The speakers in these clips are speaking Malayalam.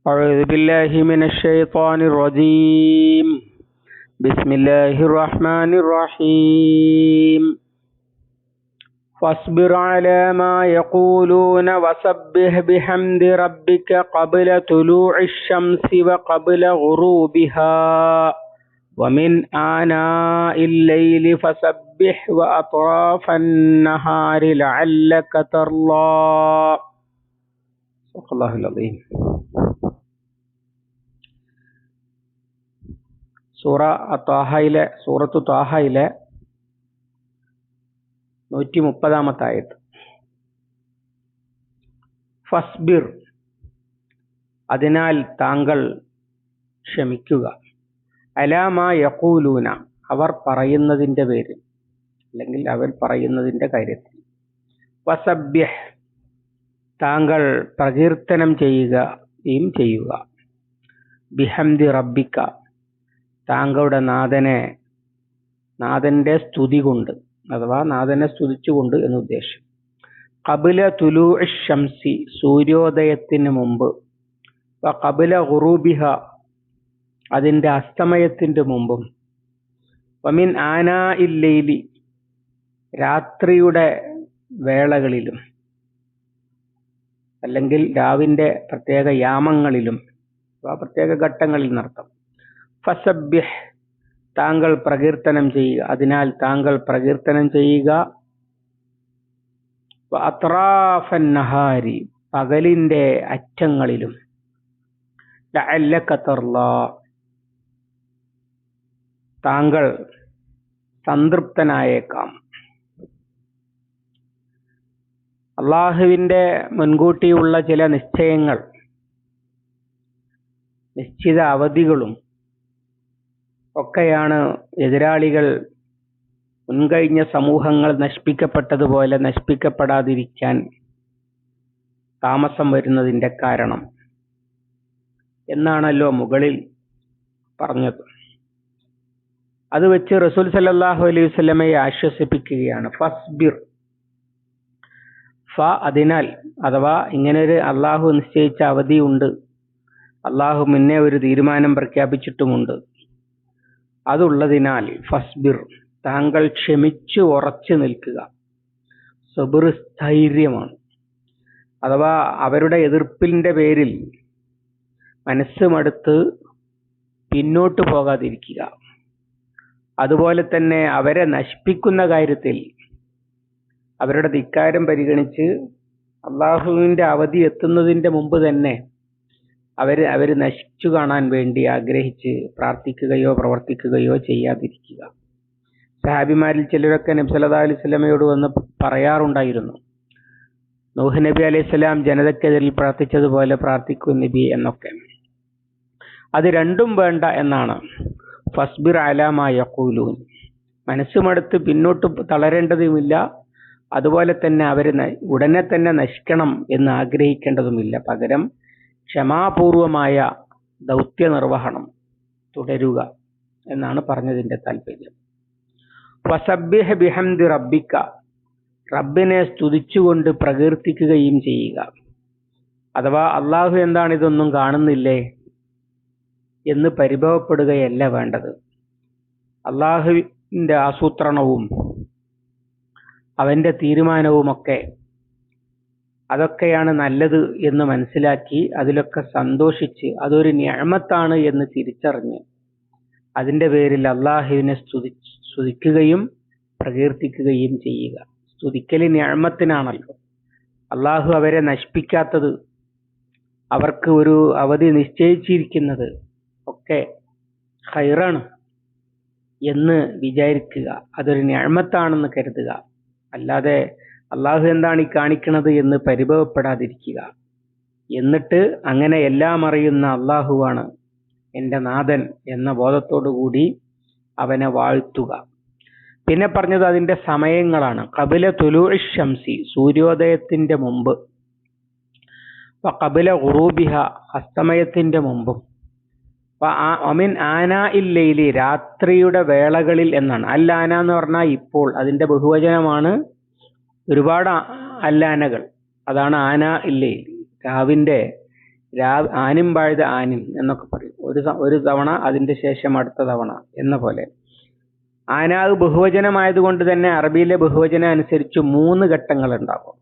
أعوذ بالله من الشيطان الرجيم. بسم الله الرحمن الرحيم. فاصبر على ما يقولون وسبح بحمد ربك قبل طلوع الشمس وقبل غروبها ومن آناء الليل فسبح وأطراف النهار لعلك ترضى. صدق الله العظيم. സൂറത്തു ത്വാഹയിലെ 130 ആയത്ത്. ഫസ്ബിർ, അതിനാൽ താങ്കൾ ക്ഷമിക്കുക, അലാമാ യഖൂലൂന, അവർ പറയുന്നതിൻ്റെ പേരിൽ, അല്ലെങ്കിൽ അവർ പറയുന്നതിൻ്റെ കാര്യത്തിൽ. വസബ്ബിഹ്, താങ്കൾ പ്രകീർത്തനം ചെയ്യുക. ബിഹംദി റബ്ബിക, താങ്കളുടെ നാഥന്റെ സ്തുതി കൊണ്ട്, അഥവാ നാഥനെ സ്തുതിച്ചുകൊണ്ട് എന്ന് ഉദ്ദേശം. ഖബല തുലൂഇ ശംസി, സൂര്യോദയത്തിന് മുമ്പ്. ഖബല ഖുറൂബിഹ, അതിൻ്റെ അസ്തമയത്തിൻ്റെ മുമ്പും. വമിൻ ആനാഇൽ ലൈലി, രാത്രിയുടെ വേളകളിലും, അല്ലെങ്കിൽ രാവിന്റെ പ്രത്യേക യാമങ്ങളിലും, പ്രത്യേക ഘട്ടങ്ങളിൽ നടത്തും. ഫസബ്ബിഹ്, താങ്കൾ പ്രകീർത്തനം ചെയ്യുക, അതിനാൽ താങ്കൾ പ്രകീർത്തനം ചെയ്യുക. അത്റാഫൻ നഹാരി, പകലിന്റെ അറ്റങ്ങളിലും. ലഅല്ലക തർളാ, താങ്കൾ സംതൃപ്തനായേക്കാം. അള്ളാഹുവിന്റെ മുൻകൂട്ടിയുള്ള ചില നിശ്ചയങ്ങൾ, നിശ്ചിത അവധികളും ഒക്കെയാണ് എതിരാളികൾ മുൻകഴിഞ്ഞ സമൂഹങ്ങൾ നശിപ്പിക്കപ്പെട്ടതുപോലെ നശിപ്പിക്കപ്പെടാതിരിക്കാൻ താമസം വരുന്നതിൻ്റെ കാരണം എന്നാണല്ലോ മുകളിൽ പറഞ്ഞത്. അത് വെച്ച് റസൂൽ സല്ലല്ലാഹു അലൈഹി വസല്ലമയെ ആശ്വസിപ്പിക്കുകയാണ്. ഫസ്ബിർ, അതിനാൽ, അഥവാ ഇങ്ങനൊരു അള്ളാഹു നിശ്ചയിച്ച അവധിയുണ്ട്, അള്ളാഹു മുന്നേ ഒരു തീരുമാനം പ്രഖ്യാപിച്ചിട്ടുമുണ്ട്. അതുള്ളതിനാൽ ഫസ്ബിർ, താങ്കൾ ക്ഷമിച്ചു ഉറച്ചു നിൽക്കുക. സബർ സ്ഥൈര്യമാണ്. അഥവാ അവരുടെ എതിർപ്പിന്റെ പേരിൽ മനസ്സ് മടുത്ത് പിന്നോട്ട് പോകാതിരിക്കുക. അതുപോലെ തന്നെ അവരെ നശിപ്പിക്കുന്ന കാര്യത്തിൽ അവരുടെ ധിക്കാരം പരിഗണിച്ച് അള്ളാഹുവിന്റെ അവധി എത്തുന്നതിന്റെ മുമ്പ് തന്നെ അവര് നശിച്ചു കാണാൻ വേണ്ടി ആഗ്രഹിച്ച് പ്രാർത്ഥിക്കുകയോ പ്രവർത്തിക്കുകയോ ചെയ്യാതിരിക്കുക. സഹാബിമാരിൽ ചിലരൊക്കെ നബി സല്ലല്ലാഹു അലൈഹി വസല്ലമയോട് വന്ന് പറയാറുണ്ടായിരുന്നു, നൂഹ് നബി അലൈഹിസ്സലാം ജനതക്കെതിരിൽ പ്രാർത്ഥിച്ചതുപോലെ പ്രാർത്ഥിക്കും നബി എന്നൊക്കെ. അത് രണ്ടും വേണ്ട എന്നാണ്. ഫസ്ബിർ അലാ മാ യഖൂലൂൻ, മനസ്സുമടുത്ത് പിന്നോട്ട് തളരേണ്ടതുമില്ല, അതുപോലെ തന്നെ അവര് ഉടനെ തന്നെ നശിക്കണം എന്ന് ആഗ്രഹിക്കേണ്ടതുമില്ല. പകരം ക്ഷമാപൂർവമായ ദൗത്യ നിർവഹണം തുടരുക എന്നാണ് പറഞ്ഞതിന്റെ താല്പര്യം. വസബ്ബിഹ് ബിഹംദി റബ്ബിക, റബ്ബിനെ സ്തുതിച്ചുകൊണ്ട് പ്രകീർത്തിക്കുകയും ചെയ്യുക. അഥവാ അള്ളാഹു എന്താണ് ഇതൊന്നും കാണുന്നില്ലേ എന്ന് പരിഭവപ്പെടുകയല്ല വേണ്ടത്. അള്ളാഹുവിന്റെ ആസൂത്രണവും അവന്റെ തീരുമാനവുമൊക്കെ അതൊക്കെയാണ് നല്ലത് എന്ന് മനസ്സിലാക്കി അതിലൊക്കെ സന്തോഷിച്ച് അതൊരു നിഅമത്താണ് എന്ന് തിരിച്ചറിഞ്ഞ് അതിന്റെ പേരിൽ അള്ളാഹുവിനെ സ്തുതിക്കുകയും പ്രകീർത്തിക്കുകയും ചെയ്യുക. സ്തുതിക്കൽ നിഅമത്തിനാണല്ലോ. അള്ളാഹു അവരെ നശിപ്പിക്കാത്തത്, അവർക്ക് ഒരു അവധി നിശ്ചയിച്ചിരിക്കുന്നത് ഒക്കെ ഖൈറാണ് എന്ന് വിചാരിക്കുക. അതൊരു നിഅമത്താണെന്ന് കരുതുക. അല്ലാതെ അള്ളാഹു എന്താണ് ഈ കാണിക്കുന്നത് എന്ന് പരിഭവപ്പെടാതിരിക്കുക. എന്നിട്ട് അങ്ങനെ എല്ലാം അറിയുന്ന അള്ളാഹുവാണ് എൻ്റെ നാഥൻ എന്ന ബോധത്തോടുകൂടി അവനെ വാഴ്ത്തുക. പിന്നെ പറഞ്ഞത് അതിൻ്റെ സമയങ്ങളാണ്. ഖബല തുലൂഇ ശംസി, സൂര്യോദയത്തിന്റെ മുമ്പ്. ഖബല ഖുറൂബിഹ, അസ്തമയത്തിന്റെ മുമ്പും. അമിൻ ആനാഇൽ ലൈലി, രാത്രിയുടെ വേളകളിൽ എന്നാണ്. അല്ലാന എന്ന് പറഞ്ഞാൽ ഇപ്പോൾ, അതിന്റെ ബഹുവചനമാണ്. ഒരുപാട് അല്ലാനകൾ, അതാണ് ആനാഇൽ ലൈലി, രാവിന്റെ ആനിം ബാഴ്ത ആനിം എന്നൊക്കെ പറയും. ഒരു തവണ അതിന്റെ ശേഷം അടുത്ത തവണ എന്ന പോലെ. ആനാവ് ബഹുവചനമായതുകൊണ്ട് തന്നെ അറബിയിലെ ബഹുവചനം അനുസരിച്ച് 3 ഘട്ടങ്ങൾ ഉണ്ടാകും,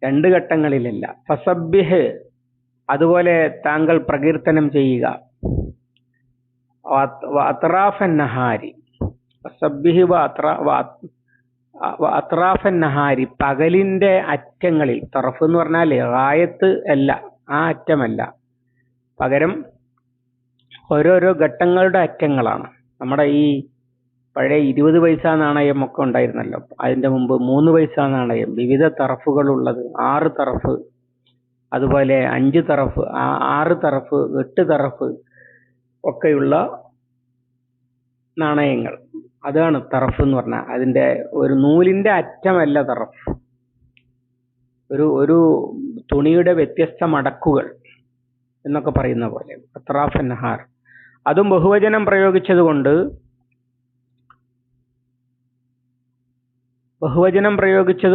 2 ഘട്ടങ്ങളിലല്ല. ഫസബ്ബിഹ്, അതുപോലെ താങ്കൾ പ്രകീർത്തനം ചെയ്യുക. അത്റാഫൻ നഹാരി, ഫസബ്ബിഹ് അത്റാഫൻ നഹാരി, പകലിന്റെ അറ്റങ്ങളിൽ. തറഫ് എന്ന് പറഞ്ഞാൽ ഗായത്ത് അല്ല, ആ അറ്റമല്ല, പകരം ഓരോരോ ഘട്ടങ്ങളുടെ അറ്റങ്ങളാണ്. നമ്മുടെ ഈ പഴയ 20 പൈസ നാണയം ഒക്കെ ഉണ്ടായിരുന്നല്ലോ, അതിന്റെ മുമ്പ് 3 പൈസ നാണയം, വിവിധ തറഫുകളുള്ളത്, 6 തറഫ്, അതുപോലെ 5 തറഫ്, 6 തറഫ്, 8 തറഫ് ഒക്കെയുള്ള നാണയങ്ങൾ. അതാണ് തറഫ് എന്ന് പറഞ്ഞാൽ. അതിന്റെ ഒരു നൂലിന്റെ അറ്റമല്ല തറഫ്, ഒരു തുണിയുടെ വ്യത്യസ്ത മടക്കുകൾ എന്നൊക്കെ പറയുന്ന പോലെ. അത്റാഫ് നഹാർ, അതും ബഹുവചനം പ്രയോഗിച്ചത്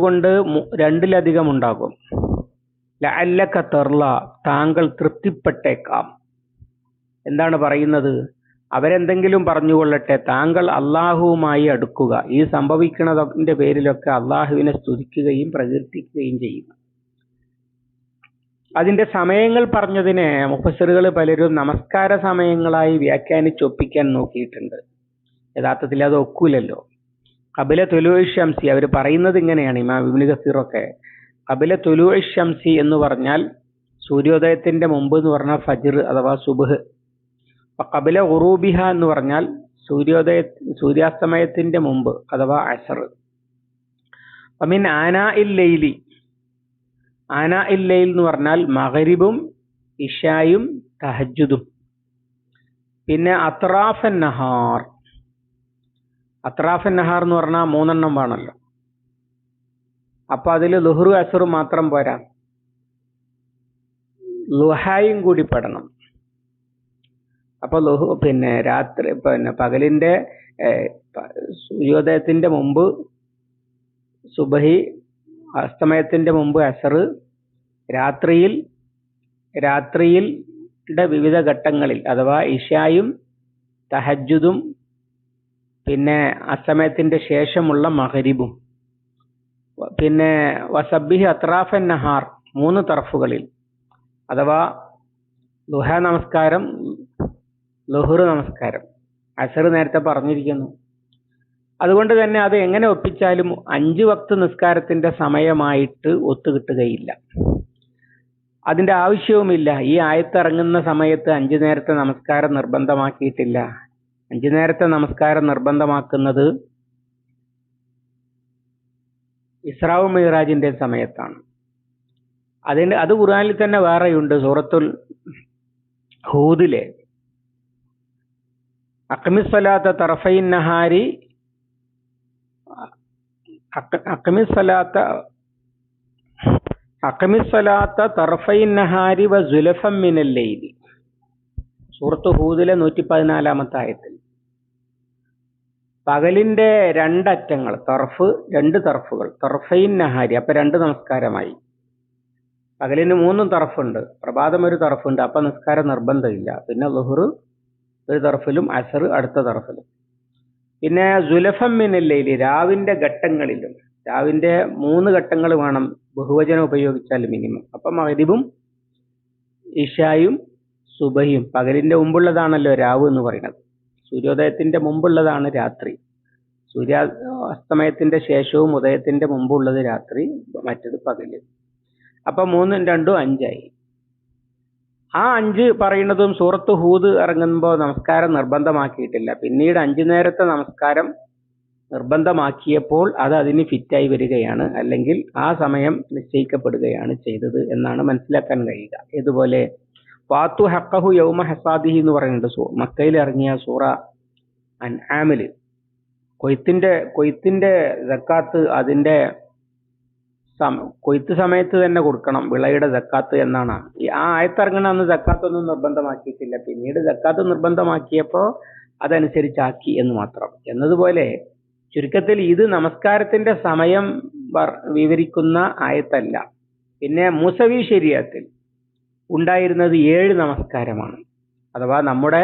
കൊണ്ട് രണ്ടിലധികം ഉണ്ടാകും. ലഅല്ലക തർല, താങ്കൾ തൃപ്തിപ്പെട്ടേക്കാം. എന്താണ് പറയുന്നത്? അവരെന്തെങ്കിലും പറഞ്ഞുകൊള്ളട്ടെ, താങ്കൾ അള്ളാഹുവുമായി അടുക്കുക. ഈ സംഭവിക്കുന്നതിന്റെ പേരിലൊക്കെ അള്ളാഹുവിനെ സ്തുതിക്കുകയും പ്രകീർത്തിക്കുകയും ചെയ്യുക. അതിന്റെ സമയങ്ങൾ പറഞ്ഞതിനെ മുഫസ്സിറുകൾ പലരും നമസ്കാര സമയങ്ങളായി വ്യാഖ്യാനിച്ചൊപ്പിക്കാൻ നോക്കിയിട്ടുണ്ട്. യഥാർത്ഥത്തിൽ അത് ഒക്കൂലല്ലോ. ഖബല തുലൂഇ ശംസി, അവർ പറയുന്നത് ഇങ്ങനെയാണ്, ഇമാം ഇബ്നു കസീറൊക്കെ. ഖബല തുലൂഇ ശംസി എന്ന് പറഞ്ഞാൽ സൂര്യോദയത്തിന്റെ മുമ്പ് എന്ന് പറഞ്ഞാൽ ഫജ്ർ അഥവാ സുബ്ഹ്. ഖബല ഖുറൂബിഹ എന്ന് പറഞ്ഞാൽ സൂര്യാസ്തമയത്തിന്റെ മുമ്പ് അഥവാ അസ്ർ. മിൻ ആനാഇൽ ലൈലി, ആനാഇൽ ലൈൽ എന്ന് പറഞ്ഞാൽ മഗ്രിബും ഇശായും തഹജ്ജുദും. പിന്നെ അത്റാഫൻ നഹാർ, അത്റാഫൻ നഹാർ എന്ന് പറഞ്ഞാൽ 3 എണ്ണം വേണമല്ലോ. അപ്പൊ അതിൽ ളുഹ്റു അസ്ർ മാത്രം പോരാ, ളുഹായും കൂടി പെടണം. അപ്പൊ രാത്രി പകലിന്റെ സൂര്യോദയത്തിന്റെ മുമ്പ് സുബഹി, അസ്തമയത്തിന്റെ മുമ്പ് അസർ, രാത്രിയിൽ വിവിധ ഘട്ടങ്ങളിൽ അഥവാ ഇശായും തഹജ്ജുദും, പിന്നെ അസ്തമയത്തിന്റെ ശേഷമുള്ള മഗ്രിബും. പിന്നെ വസബ്ബിഹി അത്റാഫൻ നഹാർ, 3 തർഫുകളിൽ അഥവാ ളുഹ നമസ്കാരം, ളുഹ്ർ നമസ്കാരം, അസർ നേരത്തെ പറഞ്ഞിരിക്കുന്നു. അതുകൊണ്ട് തന്നെ അത് എങ്ങനെ ഒപ്പിച്ചാലും 5 വക്ത് നിസ്കാരത്തിന്റെ സമയമായിട്ട് ഒത്തുകിട്ടുകയില്ല. അതിന്റെ ആവശ്യവുമില്ല. ഈ ആയത്ത് ഇറങ്ങുന്ന സമയത്ത് 5 നേരത്തെ നമസ്കാരം നിർബന്ധമാക്കിയിട്ടില്ല. 5 നേരത്തെ നമസ്കാരം നിർബന്ധമാക്കുന്നത് ഇസ്രാ മിഅ്റാജിന്റെ സമയത്താണ്. അത് ഖുർആനിൽ തന്നെ വേറെയുണ്ട്. സൂറത്തുൽ ഹൂദിലെ അഖ്മിസ്സലാത്ത തറഫൈൻ നഹാരി, അഖ്മിസ്സലാത്ത തറഫൈൻ നഹാരി വ സുലഫം മിനൽ ലൈലി. സൂറത്ത് ഹൂദിലെ 114-ാമത്തെ ആയത്തിൽ പകലിന്റെ 2 അറ്റങ്ങൾ, തർഫ്, 2 തർഫുകൾ, തർഫൈൻ നഹാരി, അപ്പൊ 2 നമസ്കാരമായി. പകലിന് 3 തർഫുണ്ട്, പ്രഭാതം 1 തർഫുണ്ട്, അപ്പൊ നിസ്കാരം നിർബന്ധമില്ല. പിന്നെ ളുഹ്ർ 1 തർഫിലും അസർ അടുത്ത തർഫിലും. പിന്നെ സുലഫം മിനൽ ലൈലി, രാവിന്റെ ഘട്ടങ്ങളിലും. രാവിന്റെ 3 ഘട്ടങ്ങൾ വേണം ബഹുവചനം ഉപയോഗിച്ചാൽ മിനിമം. അപ്പൊ മഗ്രിബും ഇശായും സുബഹിയും, പകലിന്റെ മുമ്പുള്ളതാണല്ലോ രാവ് എന്ന് പറയുന്നത്. സൂര്യോദയത്തിന്റെ മുമ്പുള്ളതാണ് രാത്രി. അസ്തമയത്തിന്റെ ശേഷവും ഉദയത്തിന്റെ മുമ്പുള്ളത് രാത്രി, മറ്റത് പകല്. അപ്പൊ 3ഉം 2ഉം 5 ആയി. ആ 5 പറയുന്നതും സൂറത്ത് ഹൂദ് ഇറങ്ങുമ്പോൾ നമസ്കാരം നിർബന്ധമാക്കിയിട്ടില്ല. പിന്നീട് 5 നേരത്തെ നമസ്കാരം നിർബന്ധമാക്കിയപ്പോൾ അത് അതിന് ഫിറ്റായി വരികയാണ്, അല്ലെങ്കിൽ ആ സമയം നിശ്ചയിക്കപ്പെടുകയാണ് ചെയ്തത് എന്നാണ് മനസ്സിലാക്കാൻ കഴിയുക. ഇതുപോലെ ഫാത്തു ഹഖഹു യൗമ ഹസാദിഹി എന്ന് പറയുന്നുണ്ട് മക്കയിൽ ഇറങ്ങിയ സൂറ അൻആമിൽ. കൊയ്ത്തിന്റെ സക്കാത്ത് അതിന്റെ കൊയ്ത്ത് സമയത്ത് തന്നെ കൊടുക്കണം, വിളയുടെ സക്കാത്ത് എന്നാണ്. ആ ആയത്തിറങ്ങണ അന്ന് സക്കാത്ത് ഒന്നും നിർബന്ധമാക്കിയിട്ടില്ല. പിന്നീട് സക്കാത്ത് നിർബന്ധമാക്കിയപ്പോൾ അതനുസരിച്ചാക്കി എന്ന് മാത്രം. എന്നതുപോലെ ചുരുക്കത്തിൽ ഇത് നമസ്കാരത്തിന്റെ സമയം വിവരിക്കുന്ന ആയത്തല്ല. പിന്നെ മുസവി ശരീഅത്തിൽ ഉണ്ടായിരുന്നത് 7 നമസ്കാരമാണ്. അഥവാ നമ്മുടെ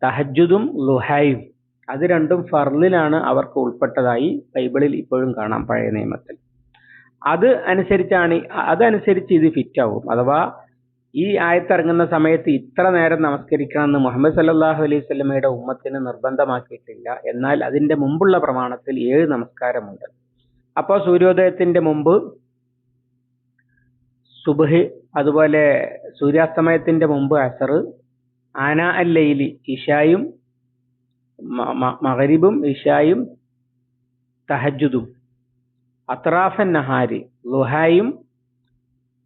തഹജ്ജുദും ളുഹായും അത് രണ്ടും ഫർളിലാണ് അവർക്ക് ഉൾപ്പെട്ടതായി ബൈബിളിൽ ഇപ്പോഴും കാണാം, പഴയ നിയമത്തിൽ. അതനുസരിച്ച് ഇത് ഫിറ്റ് ആവും. അഥവാ ഈ ആയത്തിറങ്ങുന്ന സമയത്ത് ഇത്ര നേരം നമസ്കരിക്കണമെന്ന് മുഹമ്മദ് സല്ലല്ലാഹു അലൈഹി വസല്ലമയുടെ ഉമ്മത്തിന് നിർബന്ധമാക്കിയിട്ടില്ല. എന്നാൽ അതിന്റെ മുമ്പുള്ള പ്രമാണത്തിൽ 7 നമസ്കാരമുണ്ട്. അപ്പോൾ സൂര്യോദയത്തിന്റെ മുമ്പ് സുബ്ഹ്, അതുപോലെ സൂര്യാസ്തമയത്തിന്റെ മുമ്പ് അസർ, ആനാ അൽ ലൈലി ഇശായും മഗ്രിബും ഇശായും തഹജ്ജുദും, അത്റാഫൻ നഹാരി ളുഹായും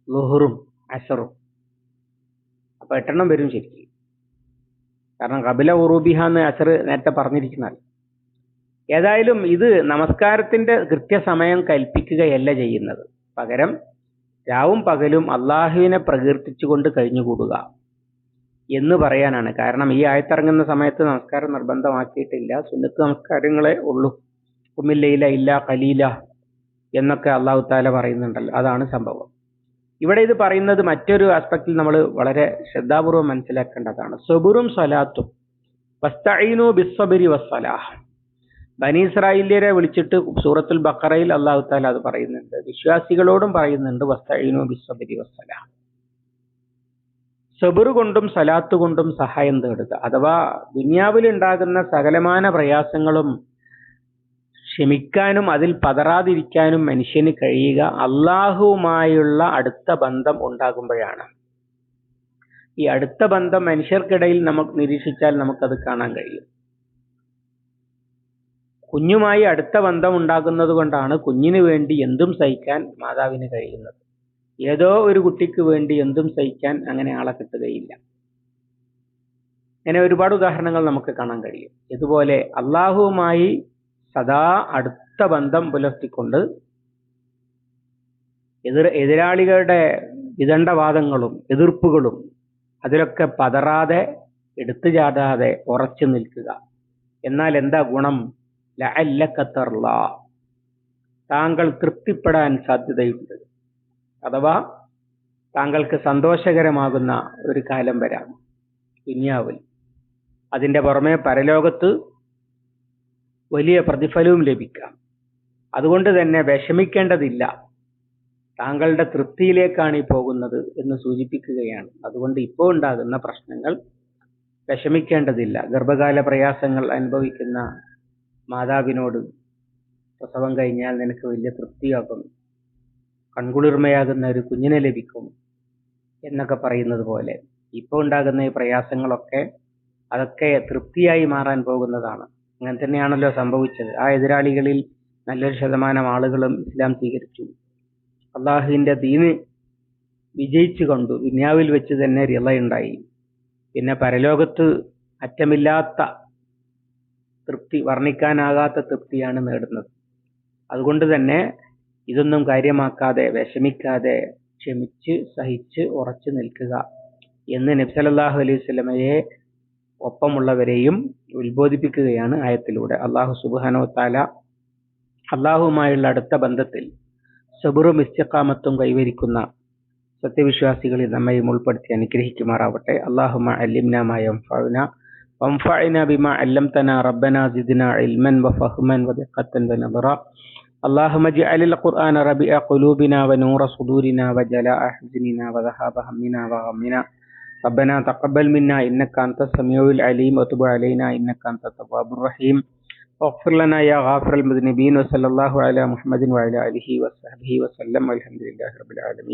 ളുഹറും അസറും. അപ്പൊ 8 വരും ശരിക്കും. കാരണം ഖബല ഉറൂബിഹ എന്ന് അസർ നേരത്തെ പറഞ്ഞിരിക്കുന്നത്. ഏതായാലും ഇത് നമസ്കാരത്തിന്റെ കൃത്യസമയം കൽപ്പിക്കുകയല്ല ചെയ്യുന്നത്. പകരം രാവും പകലും അള്ളാഹുവിനെ പ്രകീർത്തിച്ചുകൊണ്ട് കഴിഞ്ഞുകൂടുക എന്ന് പറയാനാണ്. കാരണം ഈ ആയത്തിറങ്ങുന്ന സമയത്ത് നമസ്കാരം നിർബന്ധമാക്കിയിട്ടില്ല, സുന്നത്ത് നമസ്കാരങ്ങളെ ഉള്ളൂ. ഉമ്മില്ലയില ഇല്ല ഖലീല എന്നൊക്കെ അള്ളാഹു താല പറയുന്നുണ്ടല്ലോ, അതാണ് സംഭവം. ഇവിടെ ഇത് പറയുന്നത് മറ്റൊരു ആസ്പെക്റ്റിൽ നമ്മൾ വളരെ ശ്രദ്ധാപൂർവം മനസ്സിലാക്കേണ്ടതാണ്. സബുറും സ്വലാത്തും വസ്തഈനു ബിസ്സബ്രി വസ്സലാഹ്. ബനി ഇസ്രായേല്യരെ വിളിച്ചിട്ട് സൂറത്തുൽ ബഖറയിൽ അള്ളാഹു താല അത് പറയുന്നുണ്ട്. വിശ്വാസികളോടും പറയുന്നുണ്ട് വസ്തഈനു ബിസ്സബ്രി വസ്സലാഹ്. സബർ കൊണ്ടും സലാത്ത് കൊണ്ടും സഹായം തേടുക. അഥവാ ദുനിയാവിൽ ഉണ്ടാകുന്ന സകലമാന പ്രയാസങ്ങളും ക്ഷമിക്കാനും അതിൽ പതറാതിരിക്കാനും മനുഷ്യന് കഴിയുക അള്ളാഹുവുമായുള്ള അടുത്ത ബന്ധം ഉണ്ടാകുമ്പോഴാണ്. ഈ അടുത്ത ബന്ധം മനുഷ്യർക്കിടയിൽ നമുക്ക് നിരീക്ഷിച്ചാൽ നമുക്കത് കാണാൻ കഴിയും. കുഞ്ഞുമായി അടുത്ത ബന്ധം ഉണ്ടാകുന്നത് കൊണ്ടാണ് കുഞ്ഞിന് വേണ്ടി എന്തും സഹിക്കാൻ മാതാവിന് കഴിയുന്നത്. ഏതോ ഒരു കുട്ടിക്ക് വേണ്ടി എന്തും സഹിക്കാൻ അങ്ങനെ ആളെ കിട്ടുകയില്ല. അങ്ങനെ ഒരുപാട് ഉദാഹരണങ്ങൾ നമുക്ക് കാണാൻ കഴിയും. ഇതുപോലെ അള്ളാഹുവുമായി സദാ അടുത്ത ബന്ധം പുലർത്തിക്കൊണ്ട് എതിരാളികളുടെ വിദണ്ഡവാദങ്ങളും എതിർപ്പുകളും അതിലൊക്കെ പതറാതെ എടുത്തു ചാടാതെ ഉറച്ചു നിൽക്കുക. എന്നാൽ എന്താ ഗുണം? ലഅല്ലക തർലാ, താങ്കൾ തൃപ്തിപ്പെടാൻ സാധ്യതയുണ്ട്. അഥവാ താങ്കൾക്ക് സന്തോഷകരമാകുന്ന ഒരു കാലം വരാം ദുനിയാവിൽ. അതിന്റെ പുറമെ പരലോകത്ത് വലിയ പ്രതിഫലവും ലഭിക്കാം. അതുകൊണ്ട് തന്നെ വിഷമിക്കേണ്ടതില്ല, താങ്കളുടെ തൃപ്തിയിലേക്കാണ് ഈ പോകുന്നത് എന്ന് സൂചിപ്പിക്കുകയാണ്. അതുകൊണ്ട് ഇപ്പോൾ ഉണ്ടാകുന്ന പ്രശ്നങ്ങൾ വിഷമിക്കേണ്ടതില്ല. ഗർഭകാല പ്രയാസങ്ങൾ അനുഭവിക്കുന്ന മാതാവിനോട് പ്രസവം കഴിഞ്ഞാൽ നിനക്ക് വലിയ തൃപ്തിയാകും, കൺകുളിർമയാകുന്ന ഒരു കുഞ്ഞിനെ ലഭിക്കും എന്നൊക്കെ പറയുന്നത് പോലെ ഇപ്പോൾ ഉണ്ടാകുന്ന ഈ പ്രയാസങ്ങളൊക്കെ അതൊക്കെ തൃപ്തിയായി മാറാൻ പോകുന്നതാണ്. അങ്ങനെ തന്നെയാണല്ലോ സംഭവിച്ചത്. ആ എതിരാളികളിൽ നല്ലൊരു ശതമാനം ആളുകളും ഇസ്ലാം സ്വീകരിച്ചു, അള്ളാഹുവിന്റെ ദീന് വിജയിച്ചു കൊണ്ടു ദുനിയാവിൽ വെച്ച് തന്നെ റിളയുണ്ടായി. പിന്നെ പരലോകത്ത് അറ്റമില്ലാത്ത തൃപ്തി, വർണ്ണിക്കാനാകാത്ത തൃപ്തിയാണ് നേടുന്നത്. അതുകൊണ്ട് തന്നെ ഇതൊന്നും കാര്യമാക്കാതെ വിഷമിക്കാതെ ക്ഷമിച്ച് സഹിച്ച് ഉറച്ചു നിൽക്കുക എന്ന് നബി സല്ലല്ലാഹു അലൈഹി വസല്ലമയെ ഒപ്പമുള്ളവരെയും ഉത്ബോധിപ്പിക്കുകയാണ് ആയത്തിലൂടെ. അള്ളാഹു സുബ്ഹാനഹു വ തആല അള്ളാഹുവുമായുള്ള അടുത്ത ബന്ധത്തിൽ സബറും ഇസ്തിഖാമത്തും കൈവരിക്കുന്ന സത്യവിശ്വാസികളിൽ നമ്മയും ഉൾപ്പെടുത്തി അനുഗ്രഹിക്കുമാറാവട്ടെ. അല്ലാഹുമ്മ അല്ലിംനാ മാ യൻഫഉനാ വൻഫഅനാ ബിമാ അല്ലംതനാ റബ്ബനാ സിദ്നാ ഇൽമൻ വഫഹ്മൻ വദിഖ്ഖത്തൻ വനദറാ. اللهم اجعل القرآن ربيع قلوبنا ونور صدورنا وجلاء حزننا وذهاب همنا وغمنا. ربنا تقبل منا إنك أنت السميع العليم وتب علينا إنك أنت التواب الرحيم واغفر لنا يا غافر المذنبين. وصلى الله على محمد وعلى آله وصحبه وسلم والحمد لله رب العالمين.